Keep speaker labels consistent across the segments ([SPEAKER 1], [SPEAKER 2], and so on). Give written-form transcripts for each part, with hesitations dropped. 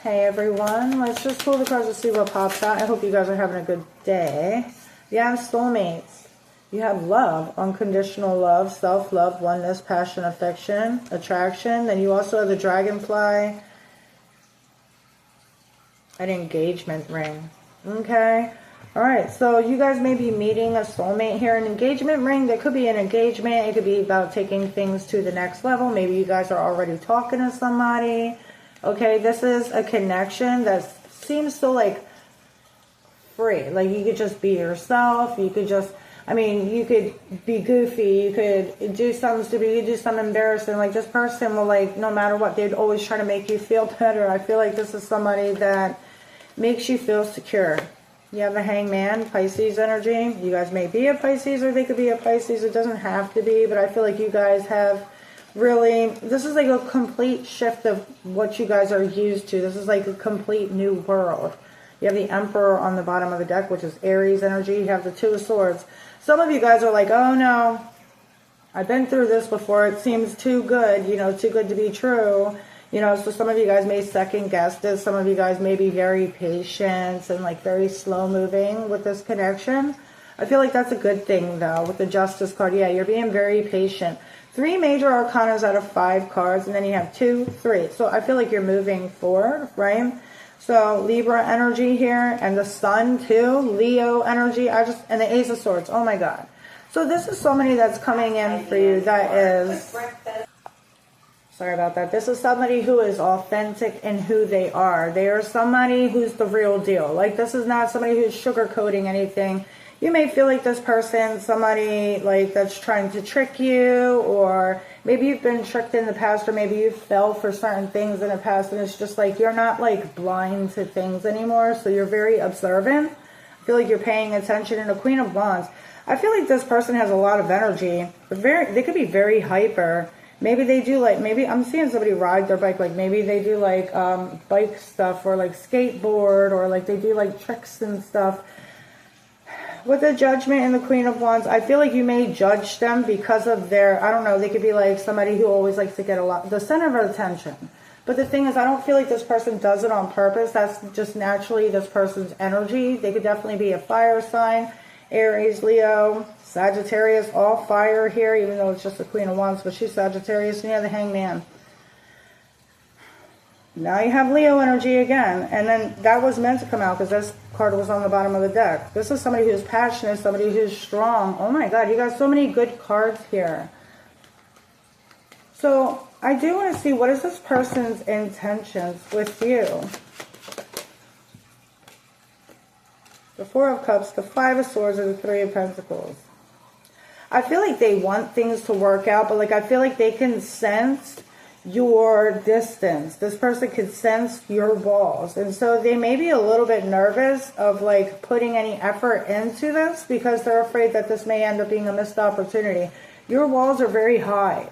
[SPEAKER 1] Hey everyone, let's just pull the cards to see what pops out. I hope you guys are having a good day. You have soulmates. You have love, unconditional love, self-love, oneness, passion, affection, attraction. Then you also have the dragonfly, an engagement ring. Okay. All right. So you guys may be meeting a soulmate here. An engagement ring. There could be an engagement. It could be about taking things to the next level. Maybe you guys are already talking to somebody. Okay. This is a connection that seems so like free. Like you could just be yourself. You could just, I mean, you could be goofy. You could do something stupid. You could do something embarrassing. Like this person will, like, no matter what, they'd always try to make you feel better. I feel like this is somebody that makes you feel secure. You have the Hangman, Pisces energy. You guys may be a Pisces or they could be a Pisces. It doesn't have to be, but I feel like you guys have really, this is like a complete shift of what you guys are used to. This is like a complete new world. You have the Emperor on the bottom of the deck, which is Aries energy. You have the Two of Swords. Some of you guys are like, oh no, I've been through this before. It seems too good, you know, too good to be true. You know, so some of you guys may second guess this. Some of you guys may be very patient and like very slow moving with this connection. I feel like that's a good thing though with the Justice card. Yeah, you're being very patient. 3 major arcanas out of 5 cards, and then you have 2, 3. So I feel like you're moving forward, right? So Libra energy here, and the Sun too, Leo energy. And the Ace of Swords. Oh my God. So this is somebody that's coming in for you that is, sorry about that. This is somebody who is authentic in who they are. They are somebody who's the real deal. Like this is not somebody who's sugarcoating anything. You may feel like this person, somebody like that's trying to trick you, or maybe you've been tricked in the past, or maybe you fell for certain things in the past, and it's just like you're not like blind to things anymore, so you're very observant. I feel like you're paying attention. And the Queen of Wands, I feel like this person has a lot of energy. They could be very hyper. Maybe they do like, maybe I'm seeing somebody ride their bike, like maybe they do like bike stuff, or like skateboard, or like they do like tricks and stuff. With the Judgment and the Queen of Wands, I feel like you may judge them because of their, I don't know, they could be like somebody who always likes to get the center of attention. But the thing is, I don't feel like this person does it on purpose. That's just naturally this person's energy. They could definitely be a fire sign. Aries, Leo, Sagittarius, all fire here, even though it's just the Queen of Wands, but she's Sagittarius, and you have the Hangman. Now you have Leo energy again, and then that was meant to come out because this card was on the bottom of the deck. This is somebody who's passionate, somebody who's strong. Oh my God, you got so many good cards here. So I do want to see, what is this person's intentions with you? The 4 of Cups, the 5 of Swords, and the 3 of Pentacles. I feel like they want things to work out, but like I feel like they can sense your distance. This person can sense your walls, and so they may be a little bit nervous of like putting any effort into this because they're afraid that this may end up being a missed opportunity. Your walls are very high.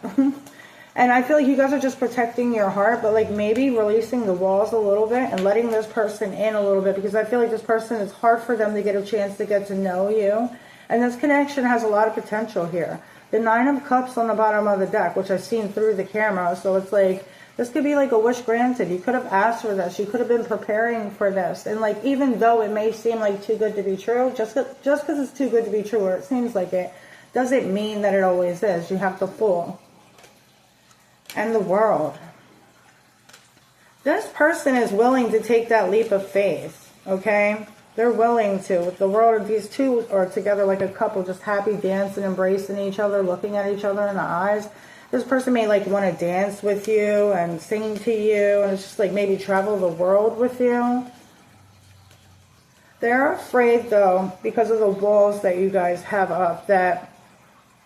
[SPEAKER 1] And I feel like you guys are just protecting your heart, but like maybe releasing the walls a little bit and letting this person in a little bit, because I feel like this person, it's hard for them to get a chance to get to know you. And this connection has a lot of potential here. The 9 of Cups on the bottom of the deck, which I've seen through the camera. So it's like, this could be like a wish granted. You could have asked for this. You could have been preparing for this. And like, even though it may seem like too good to be true, just because it's too good to be true, or it seems like it, doesn't mean that it always is. You have the Fool and the World. This person is willing to take that leap of faith, okay? They're willing to. With the World, these two are together like a couple, just happy, dancing, embracing each other, looking at each other in the eyes. This person may like want to dance with you and sing to you, and it's just like maybe travel the world with you. They're afraid though, because of the walls that you guys have up, that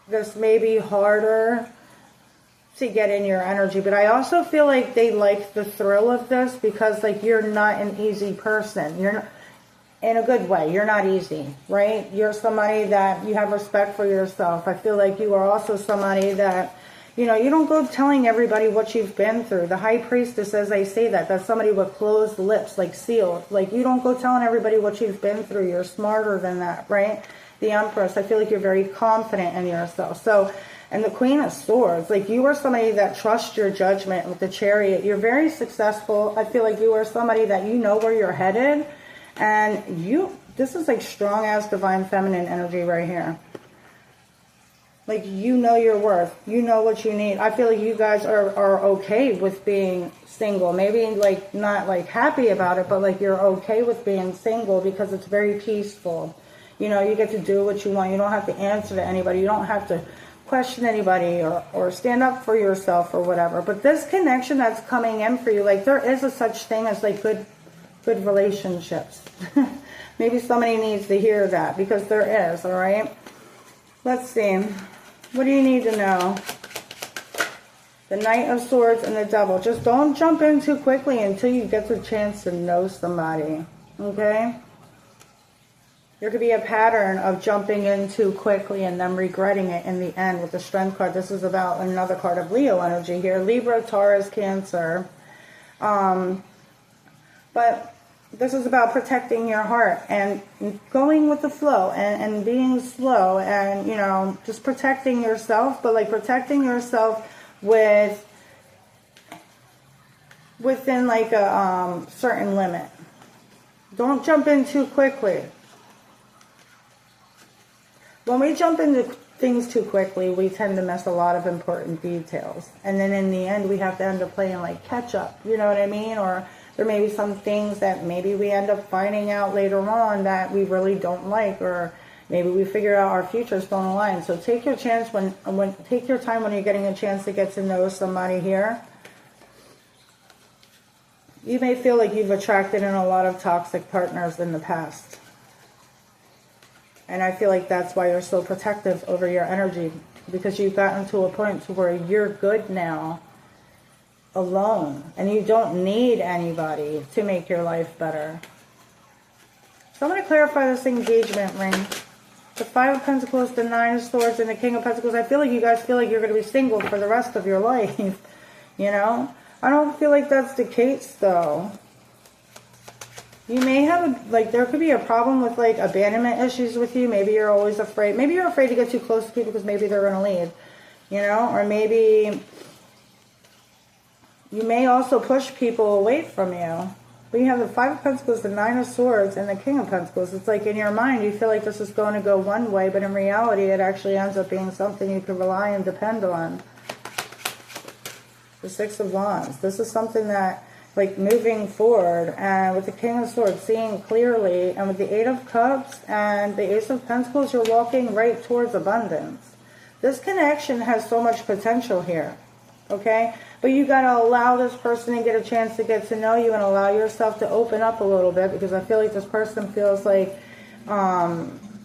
[SPEAKER 1] this may be harder to get in your energy. But I also feel like they like the thrill of this, because like you're not an easy person. You're not, in a good way, you're not easy, right? You're somebody that you have respect for yourself. I feel like you are also somebody that, you know, you don't go telling everybody what you've been through. The High Priestess, as I say that, that's somebody with closed lips, like sealed. Like, you don't go telling everybody what you've been through. You're smarter than that, right? The Empress, I feel like you're very confident in yourself. So And the Queen of Swords, like you are somebody that trusts your judgment with the Chariot. You're very successful. I feel like you are somebody that you know where you're headed. And this is like strong ass divine feminine energy right here. Like you know your worth. You know what you need. I feel like you guys are okay with being single. Maybe like not like happy about it, but like you're okay with being single because it's very peaceful. You know, you get to do what you want. You don't have to answer to anybody. You don't have to question anybody or stand up for yourself or whatever. But this connection that's coming in for you, like there is a such thing as like good relationships. Maybe somebody needs to hear that because there is, all right? Let's see. What do you need to know? The Knight of Swords and the Devil. Just don't jump in too quickly until you get the chance to know somebody, okay? There could be a pattern of jumping in too quickly and then regretting it in the end with the Strength card. This is about another card of Leo energy here. Libra, Taurus, Cancer. But this is about protecting your heart and going with the flow and being slow and, you know, just protecting yourself, but like protecting yourself within like a certain limit. Don't jump in too quickly. When we jump into things too quickly, we tend to miss a lot of important details. And then in the end, we have to end up playing like catch up. You know what I mean? Or there may be some things that maybe we end up finding out later on that we really don't like. Or maybe we figure out our futures don't align. So take your chance take your time when you're getting a chance to get to know somebody here. You may feel like you've attracted in a lot of toxic partners in the past. And I feel like that's why you're so protective over your energy. Because you've gotten to a point to where you're good now. Alone. And you don't need anybody to make your life better. So I'm going to clarify this engagement ring. The Five of Pentacles, the Nine of Swords, and the King of Pentacles. I feel like you guys feel like you're going to be single for the rest of your life. You know? I don't feel like that's the case though. You may have, there could be a problem with, like, abandonment issues with you. Maybe you're always afraid. Maybe you're afraid to get too close to people because maybe they're going to leave. You know? Or maybe you may also push people away from you. But you have the Five of Pentacles, the Nine of Swords, and the King of Pentacles. It's like in your mind you feel like this is going to go one way, but in reality it actually ends up being something you can rely and depend on. The Six of Wands. This is something that, like, moving forward, and with the King of Swords, seeing clearly, and with the Eight of Cups and the Ace of Pentacles, you're walking right towards abundance. This connection has so much potential here, okay? But you got to allow this person to get a chance to get to know you and allow yourself to open up a little bit, because I feel like this person feels like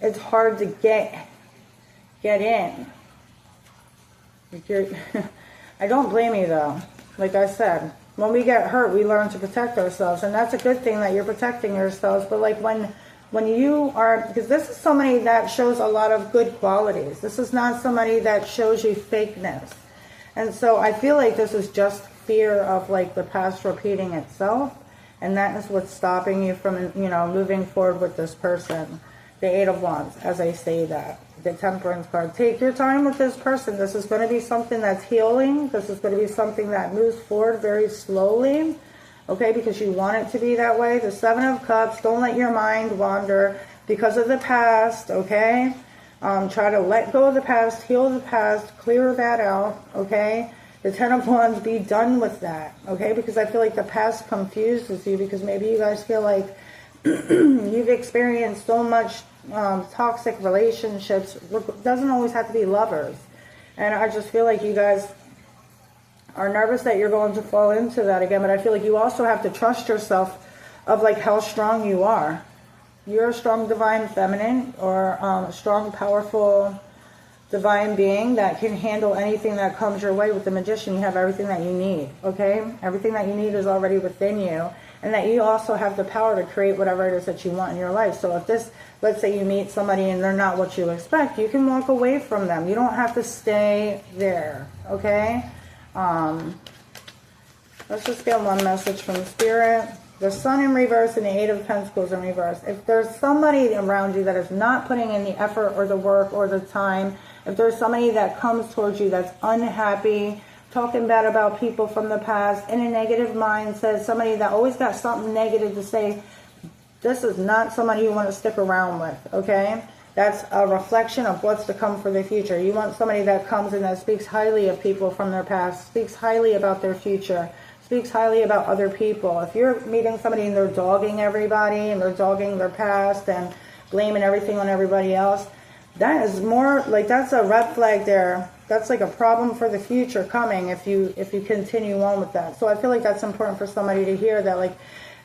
[SPEAKER 1] it's hard to get in. I don't blame you, though. Like I said, when we get hurt, we learn to protect ourselves. And that's a good thing that you're protecting yourselves. But like when you are, because this is somebody that shows a lot of good qualities. This is not somebody that shows you fakeness. And so I feel like this is just fear of, like, the past repeating itself. And that is what's stopping you from, you know, moving forward with this person. The Eight of Wands, as I say that. The Temperance card. Take your time with this person. This is going to be something that's healing. This is going to be something that moves forward very slowly. Okay, because you want it to be that way. The Seven of Cups. Don't let your mind wander because of the past. Okay. Try to let go of the past. Heal the past. Clear that out. Okay. The Ten of Wands. Be done with that. Okay. Because I feel like the past confuses you. Because maybe you guys feel like you've experienced so much toxic relationships. It doesn't always have to be lovers. And I just feel like you guys are nervous that you're going to fall into that again. But I feel like you also have to trust yourself of, like, how strong you are. You're a strong divine feminine, or a strong, powerful divine being that can handle anything that comes your way. With the Magician, you have everything that you need. Okay? Everything that you need is already within you. And that you also have the power to create whatever it is that you want in your life. So if this, let's say you meet somebody and they're not what you expect, you can walk away from them. You don't have to stay there, okay? Let's just get one message from Spirit. The Sun in reverse and the Eight of Pentacles in reverse. If there's somebody around you that is not putting in the effort or the work or the time If there's somebody that comes towards you that's unhappy, talking bad about people from the past, in a negative mindset, somebody that always got something negative to say, this is not somebody you want to stick around with, okay? That's a reflection of what's to come for the future. You want somebody that comes in that speaks highly of people from their past, speaks highly about their future, speaks highly about other people. If you're meeting somebody and they're dogging everybody and they're dogging their past and blaming everything on everybody else, that is more like, that's a red flag there. That's like a problem for the future coming if you continue on with that. So I feel like that's important for somebody to hear, that like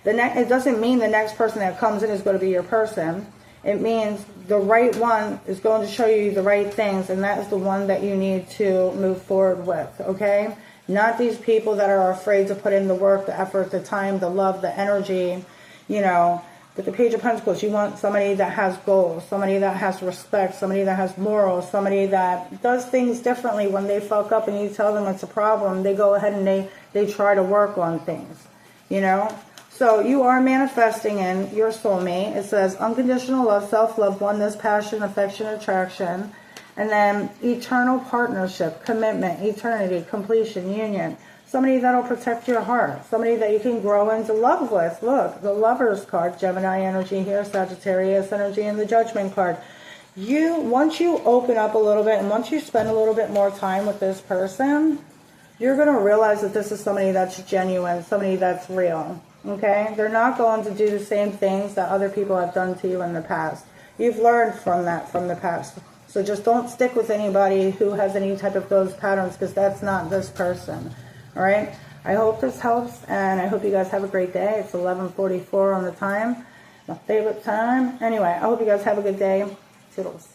[SPEAKER 1] it doesn't mean the next person that comes in is going to be your person. It means the right one is going to show you the right things, and that is the one that you need to move forward with, okay? Not these people that are afraid to put in the work, the effort, the time, the love, the energy, you know. With the Page of Pentacles, you want somebody that has goals, somebody that has respect, somebody that has morals, somebody that does things differently. When they fuck up and you tell them it's a problem, they go ahead and they try to work on things, you know. So you are manifesting in your soulmate. It says unconditional love, self-love, oneness, passion, affection, attraction. And then eternal partnership, commitment, eternity, completion, union. Somebody that'll protect your heart. Somebody that you can grow into love with. Look, the Lover's card, Gemini energy here, Sagittarius energy, and the Judgment card. Once you open up a little bit and once you spend a little bit more time with this person, you're going to realize that this is somebody that's genuine, somebody that's real. Okay? They're not going to do the same things that other people have done to you in the past. You've learned from that from the past. So just don't stick with anybody who has any type of those patterns, because that's not this person. All right, I hope this helps, and I hope you guys have a great day. It's 11:44 on the time, my favorite time. Anyway, I hope you guys have a good day. Toodles.